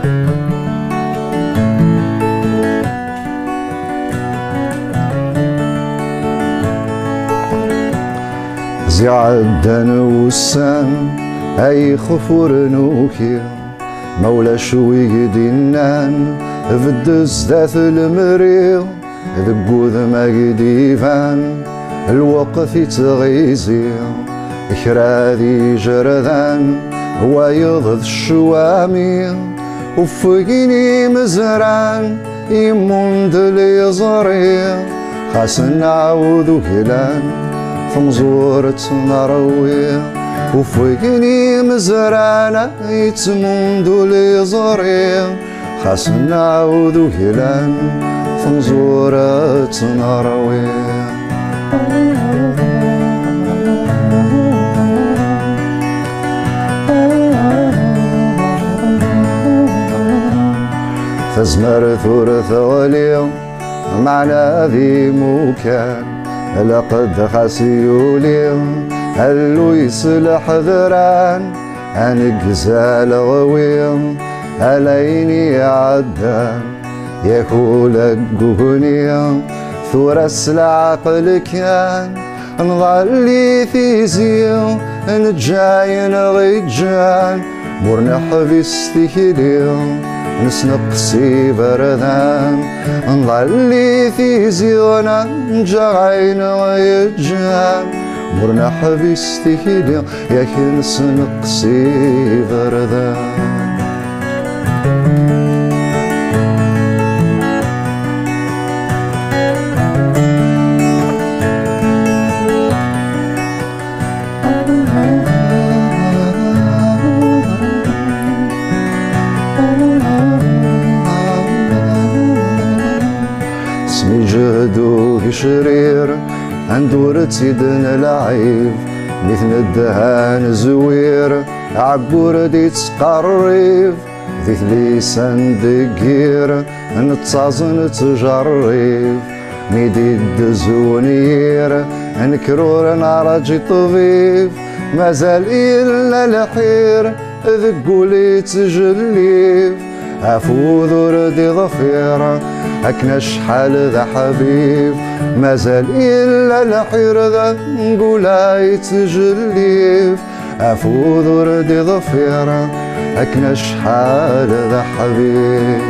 زي عدن وسان اي خفور نوكي مولا شوي دينان فدز ذات المريض ذبوذ ما قديفان الوقت يتغيزي كرادي جردان وايض الشوامي وفقني مزران يموند لي زريع خاص نعوذ كلان فمزورة نروي وفقني مزران يتموند لي زريع خاص نعوذ كلان فمزورة نروي فزمر ثورة وليو معنا ذي موكان لقد خاسيولي هلو يصلح ذران انقزال غويم هليني عدان يكولك قهني ثورة العقل كان نظلي في زيو نجاين غيجان مرنح في استكليو نسنقسي بردان نظلي في زيونا نجاين غيجان مرنح في استكليو ياكي نسنقسي بردان جهدو شرير اندور تسيدنا العيب مثل الدهان زوير عبور دي تقريف ذي لسان دقير نتصازن تجريف ميدي الدزونير انكرور نعرجي طبيب مازال إلا الحير ذقولي تجليف عفو ذردي ظفيرة هكنا شحال ذا حبيب مازال إلا الحير ذا نقولا يتجليف عفو ذردي ظفيرة هكنا شحال ذا حبيب